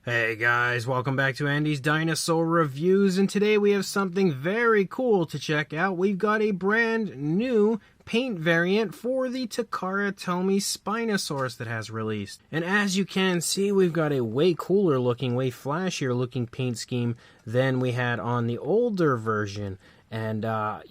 Hey guys, welcome back to Andy's Dinosaur Reviews, and today we have something very cool to check out. We've got a brand new paint variant for the Takara Tomy Spinosaurus that has released. And as you can see, we've got a way cooler looking, way flashier looking paint scheme than we had on the older version. And, I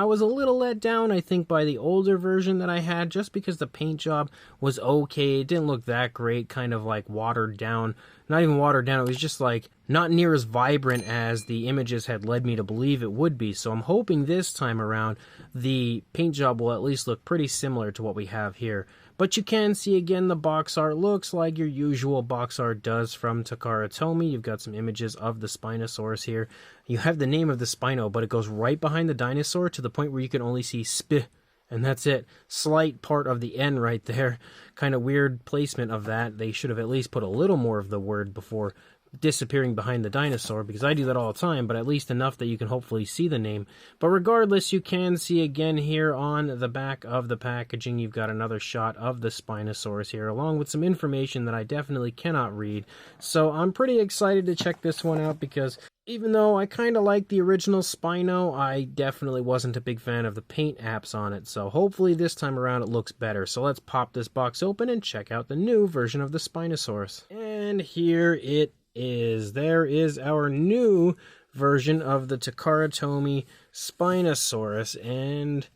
was a little let down, I think, by the older version that I had, just because the paint job was okay. It didn't look that great, kind of like watered down. Not even watered down, it was just like not near as vibrant as the images had led me to believe it would be. So I'm hoping this time around the paint job will at least look pretty similar to what we have here. But you can see again the box art looks like your usual box art does from Takara Tomy. You've got some images of the Spinosaurus here. You have the name of the Spino, but it goes right behind the dinosaur to the point where you can only see Sp. And that's it. Slight part of the N right there. Kind of weird placement of that. They should have at least put a little more of the word before disappearing behind the dinosaur, because I do that all the time, but at least enough that you can hopefully see the name. But regardless, you can see again here on the back of the packaging, you've got another shot of the Spinosaurus here, along with some information that I definitely cannot read. So I'm pretty excited to check this one out, because even though I kind of like the original Spino, I definitely wasn't a big fan of the paint apps on it. So hopefully this time around it looks better. So let's pop this box open and check out the new version of the Spinosaurus. And here it is. There is our new version of the Takara Tomy Spinosaurus. And,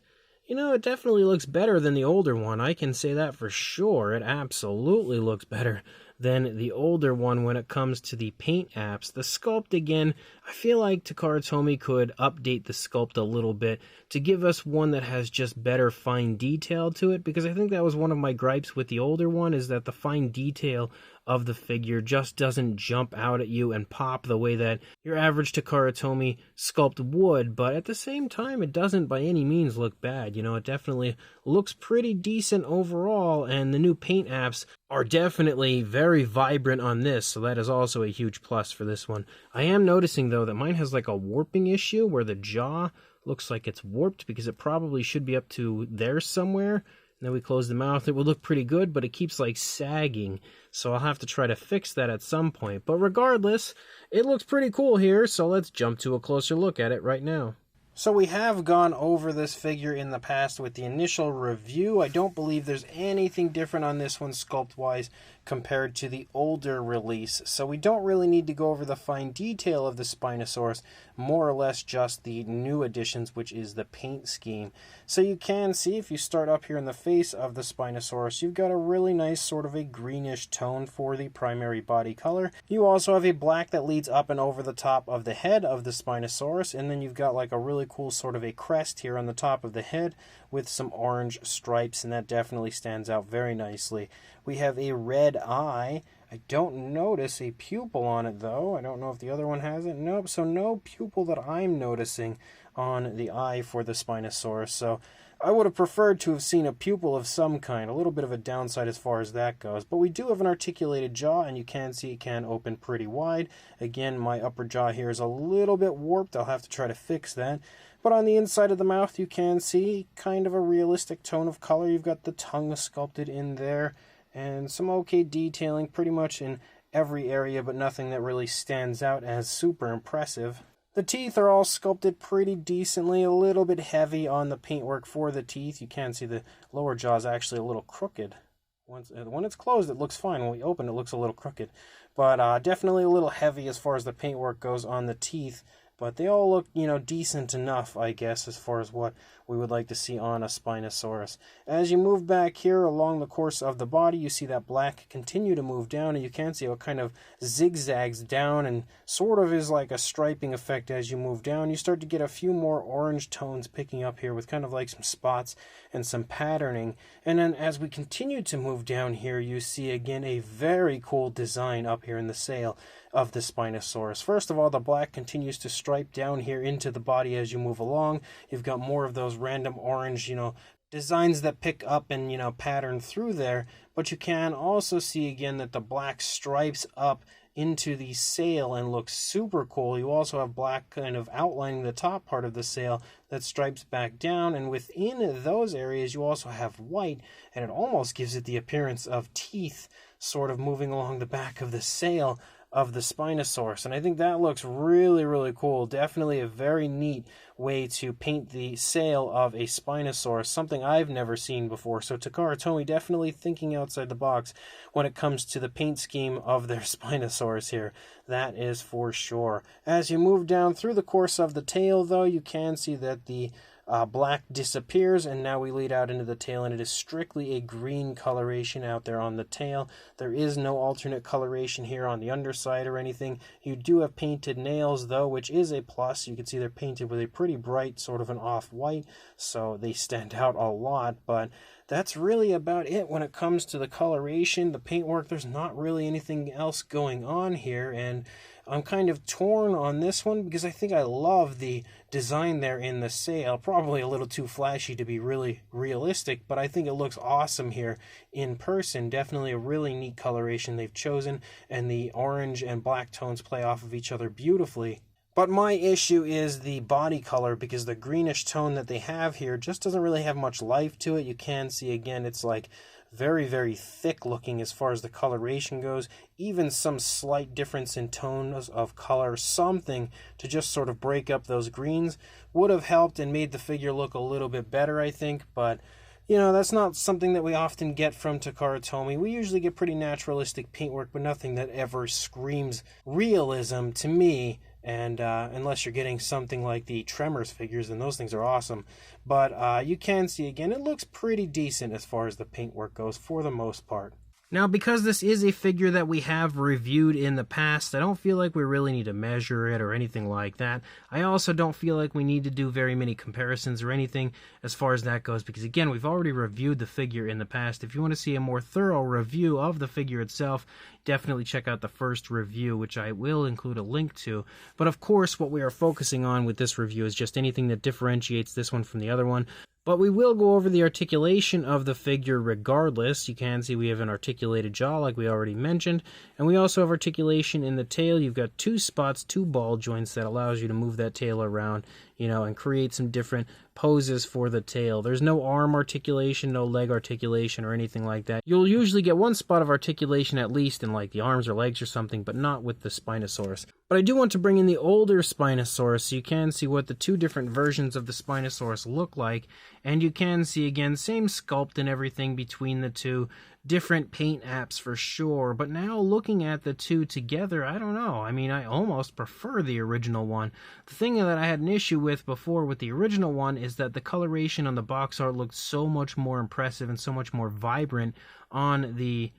it definitely looks better than the older one. I can say that for sure. It absolutely looks better than the older one when it comes to the paint apps. The sculpt, again, I feel like Takara Tomy could update the sculpt a little bit to give us one that has just better fine detail to it, because I think that was one of my gripes with the older one, is that the fine detail of the figure just doesn't jump out at you and pop the way that your average Takara Tomy sculpt would, but at the same time it doesn't by any means look bad. It definitely looks pretty decent overall, and the new paint apps are definitely very vibrant on this, so that is also a huge plus for this one. I am noticing though that mine has like a warping issue where the jaw looks like it's warped, because it probably should be up to there somewhere. And then we close the mouth, it would look pretty good, but it keeps like sagging. So I'll have to try to fix that at some point. But regardless, it looks pretty cool here, so let's jump to a closer look at it right now. So we have gone over this figure in the past with the initial review. I don't believe there's anything different on this one sculpt-wise compared to the older release. So we don't really need to go over the fine detail of the Spinosaurus, more or less just the new additions, which is the paint scheme. So you can see, if you start up here in the face of the Spinosaurus, you've got a really nice sort of a greenish tone for the primary body color. You also have a black that leads up and over the top of the head of the Spinosaurus, and then you've got like a really cool sort of a crest here on the top of the head with some orange stripes, and that definitely stands out very nicely. We have a red eye. I don't notice a pupil on it though. I don't know if the other one has it. Nope, so no pupil that I'm noticing on the eye for the Spinosaurus. So I would have preferred to have seen a pupil of some kind, a little bit of a downside as far as that goes. But we do have an articulated jaw, and you can see it can open pretty wide. Again, my upper jaw here is a little bit warped. I'll have to try to fix that. But on the inside of the mouth, you can see kind of a realistic tone of color. You've got the tongue sculpted in there, and some okay detailing pretty much in every area, but nothing that really stands out as super impressive. The teeth are all sculpted pretty decently, a little bit heavy on the paintwork for the teeth. You can see the lower jaw is actually a little crooked. When it's closed, it looks fine. When we open, it looks a little crooked. But definitely a little heavy as far as the paintwork goes on the teeth. But they all look, decent enough, I guess, as far as what we would like to see on a Spinosaurus. As you move back here along the course of the body, you see that black continue to move down, and you can see how it kind of zigzags down and sort of is like a striping effect as you move down. You start to get a few more orange tones picking up here with kind of like some spots and some patterning. And then as we continue to move down here, you see again a very cool design up here in the sail of the Spinosaurus. First of all, the black continues to stripe down here into the body as you move along. You've got more of those random orange, designs that pick up and, pattern through there. But you can also see again that the black stripes up into the sail and looks super cool. You also have black kind of outlining the top part of the sail that stripes back down, and within those areas you also have white, and it almost gives it the appearance of teeth sort of moving along the back of the sail. of the Spinosaurus, and I think that looks really, really cool. Definitely a very neat way to paint the sail of a Spinosaurus, something I've never seen before. So Takara Tomy definitely thinking outside the box when it comes to the paint scheme of their Spinosaurus here. That is for sure. As you move down through the course of the tail, though, you can see that the black disappears, and now we lead out into the tail, and it is strictly a green coloration out there on the tail. There is no alternate coloration here on the underside or anything. You do have painted nails, though, which is a plus. You can see they're painted with a pretty bright sort of an off-white, so they stand out a lot, but that's really about it when it comes to the coloration, the paintwork. There's not really anything else going on here, and I'm kind of torn on this one because I think I love the design there in the sail. Probably a little too flashy to be really realistic, but I think it looks awesome here in person. Definitely a really neat coloration they've chosen, and the orange and black tones play off of each other beautifully. But my issue is the body color, because the greenish tone that they have here just doesn't really have much life to it. You can see, again, it's like very, very thick looking as far as the coloration goes. Even some slight difference in tones of color, something to just sort of break up those greens would have helped and made the figure look a little bit better, I think. But you know, that's not something that we often get from Takara Tomy. We usually get pretty naturalistic paintwork, but nothing that ever screams realism to me. And unless you're getting something like the Tremors figures, then those things are awesome. But you can see, again, it looks pretty decent as far as the paintwork goes for the most part. Now, because this is a figure that we have reviewed in the past, I don't feel like we really need to measure it or anything like that. I also don't feel like we need to do very many comparisons or anything as far as that goes, because again, we've already reviewed the figure in the past. If you want to see a more thorough review of the figure itself, definitely check out the first review, which I will include a link to. But of course, what we are focusing on with this review is just anything that differentiates this one from the other one. But we will go over the articulation of the figure regardless. You can see we have an articulated jaw like we already mentioned, and we also have articulation in the tail. You've got two spots, two ball joints that allows you to move that tail around, you know, and create some different poses for the tail. There's no arm articulation, no leg articulation or anything like that. You'll usually get one spot of articulation at least in like the arms or legs or something, but not with the Spinosaurus. But I do want to bring in the older Spinosaurus so you can see what the two different versions of the Spinosaurus look like. And you can see, again, same sculpt and everything between the two. Different paint apps for sure, but now looking at the two together, I don't know. I mean, I almost prefer the original one. The thing that I had an issue with before with the original one is that the coloration on the box art looked so much more impressive and so much more vibrant on the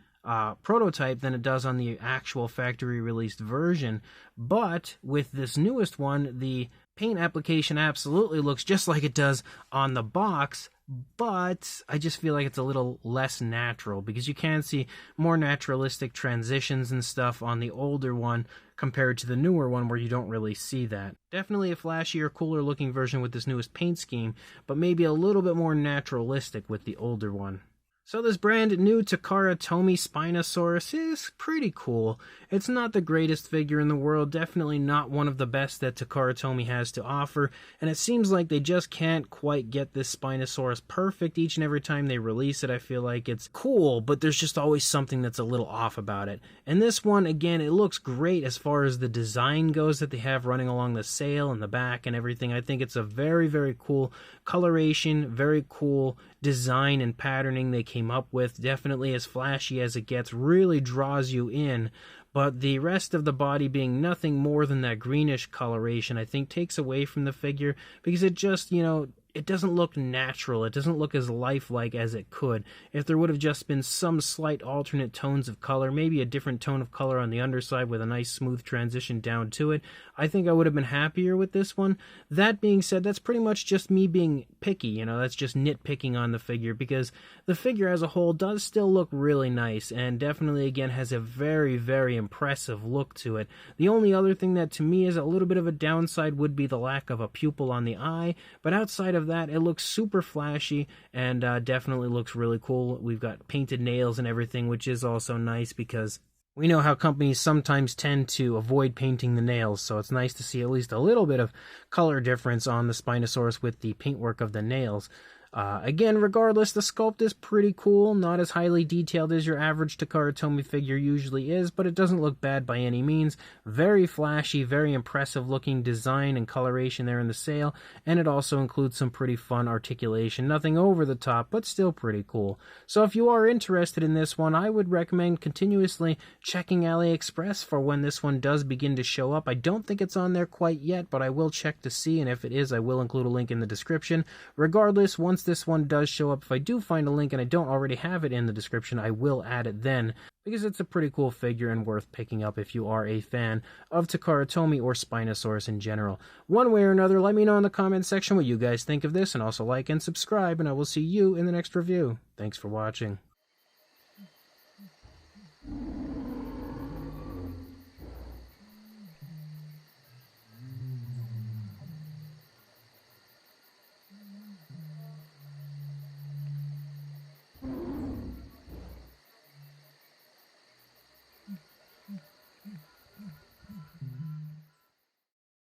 prototype than it does on the actual factory released version. But with this newest one, the paint application absolutely looks just like it does on the box, but I just feel like it's a little less natural because you can see more naturalistic transitions and stuff on the older one compared to the newer one where you don't really see that. Definitely a flashier, cooler looking version with this newest paint scheme, but maybe a little bit more naturalistic with the older one. So this brand new Takara Tomy Spinosaurus is pretty cool. It's not the greatest figure in the world, definitely not one of the best that Takara Tomy has to offer, and it seems like they just can't quite get this Spinosaurus perfect each and every time they release it. I feel like it's cool, but there's just always something that's a little off about it. And this one, again, it looks great as far as the design goes that they have running along the sail and the back and everything. I think it's a very, very cool coloration, very cool design and patterning they came up with. Definitely as flashy as it gets, really draws you in. But the rest of the body being nothing more than that greenish coloration, I think takes away from the figure because it just, you know, it doesn't look natural. It doesn't look as lifelike as it could. If there would have just been some slight alternate tones of color, maybe a different tone of color on the underside with a nice smooth transition down to it, I think I would have been happier with this one. That being said, that's pretty much just me being picky, you know, that's just nitpicking on the figure because the figure as a whole does still look really nice and definitely, again, has a very, very impressive look to it. The only other thing that to me is a little bit of a downside would be the lack of a pupil on the eye, but outside of that, it looks super flashy and definitely looks really cool. We've got painted nails and everything, which is also nice because we know how companies sometimes tend to avoid painting the nails, so it's nice to see at least a little bit of color difference on the Spinosaurus with the paintwork of the nails. Again, regardless, the sculpt is pretty cool, not as highly detailed as your average Takara Tomy figure usually is, but it doesn't look bad by any means. Very flashy, very impressive looking design and coloration there in the sail, and it also includes some pretty fun articulation. Nothing over the top, but still pretty cool. So if you are interested in this one, I would recommend continuously checking AliExpress for when this one does begin to show up. I don't think it's on there quite yet, but I will check to see, and if it is, I will include a link in the description. Regardless, once this one does show up, if I do find a link and I don't already have it in the description, I will add it then, because it's a pretty cool figure and worth picking up if you are a fan of Takara Tomy or Spinosaurus in general. One way or another, let me know in the comment section what you guys think of this, and also like and subscribe, and I will see you in the next review. Thanks for watching.